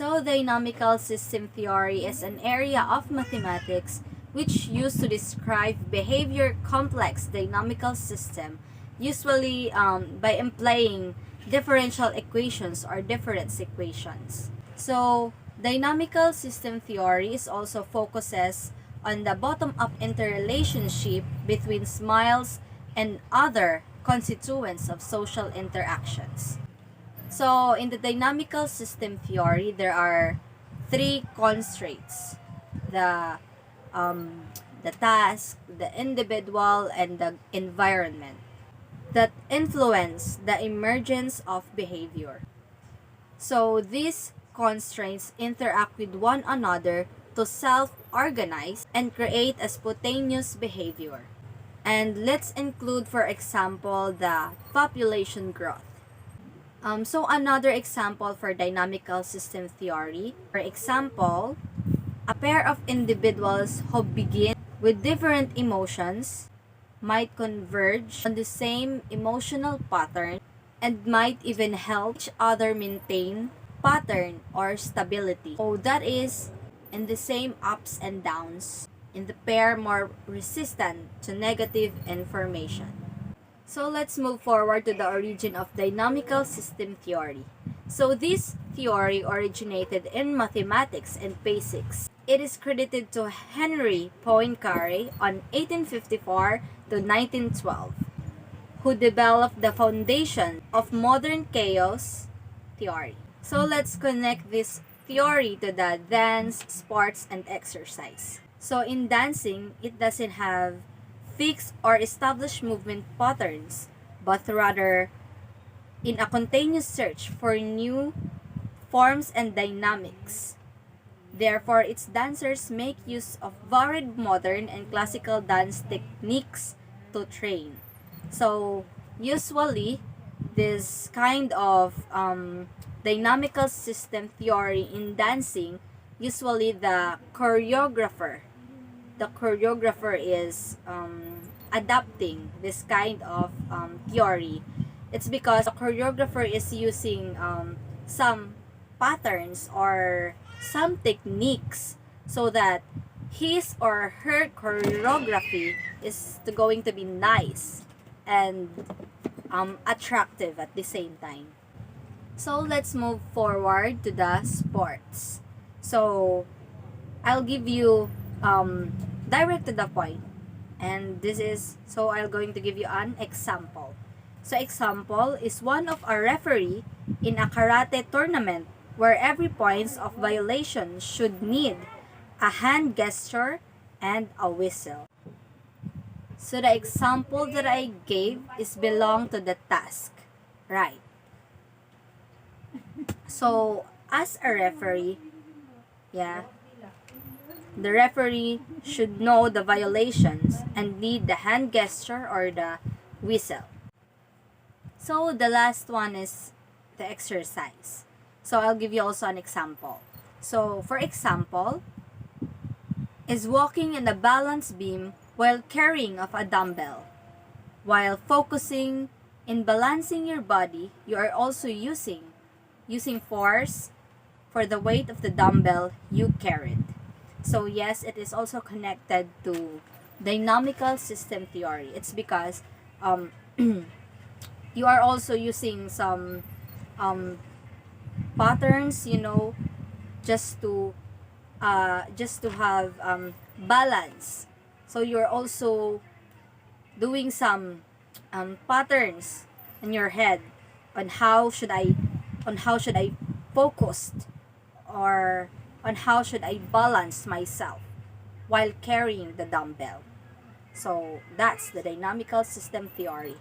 So, dynamical system theory is an area of mathematics which used to describe behavior complex dynamical system, usually by employing differential equations or difference equations. So, dynamical system theory is also focuses on the bottom-up interrelationship between smiles and other constituents of social interactions. So, in the dynamical system theory, there are three constraints: the the task, the individual, and the environment that influence the emergence of behavior. So, these constraints interact with one another to self-organize and create a spontaneous behavior. And let's include, for example, the population growth. So another example for dynamical system theory, for example, a pair of individuals who begin with different emotions might converge on the same emotional pattern and might even help each other maintain pattern or stability. So that is in the same ups and downs in the pair more resistant to negative information. So let's move forward to the origin of dynamical system theory. So this theory originated in mathematics and physics. It is credited to Henry Poincaré on 1854 to 1912, who developed the foundation of modern chaos theory. So let's connect this theory to the dance, sports, and exercise. So in dancing, it doesn't have fixed or established movement patterns, but rather in a continuous search for new forms and dynamics. Therefore, its dancers make use of varied modern and classical dance techniques to train. So, usually, this kind of dynamical system theory in dancing, usually the choreographer is adapting this kind of theory. It's because the choreographer is using some patterns or some techniques so that his or her choreography is going to be nice and attractive at the same time. So let's move forward to the sports. So I'll give you direct to the point. And this is, so I'm going to give you an example. So example is one of a referee in a karate tournament where every points of violation should need a hand gesture and a whistle. So the example that I gave is belong to the task, right? So as a referee, yeah, the referee should know the violations and need the hand gesture or the whistle. So the last one is the exercise. So I'll give you also an example. So for example, is walking in a balance beam while carrying of a dumbbell. While focusing in balancing your body, you are also using force for the weight of the dumbbell you carried. So yes, it is also connected to dynamical system theory. It's because you are also using some patterns, just to have balance. So you're also doing some patterns in your head on how should I focus, or on how should I balance myself while carrying the dumbbell. So that's the dynamical system theory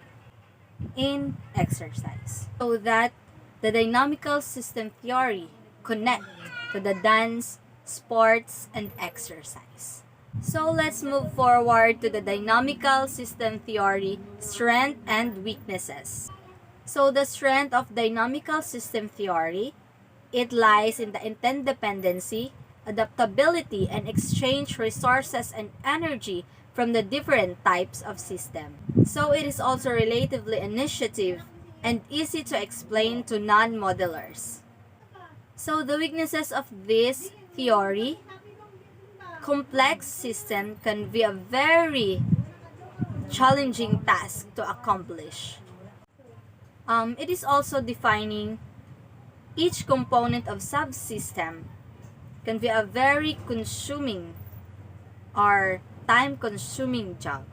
in exercise. So that the dynamical system theory connect to the dance, sports, and exercise. So let's move forward to the dynamical system theory, strength and weaknesses. So the strength of dynamical system theory, it lies in the interdependency, adaptability, and exchange resources and energy from the different types of system. So it is also relatively initiative and easy to explain to non-modelers. So the weaknesses of this theory: complex system can be a very challenging task to accomplish. It is also defining each component of subsystem can be a very consuming or time-consuming job.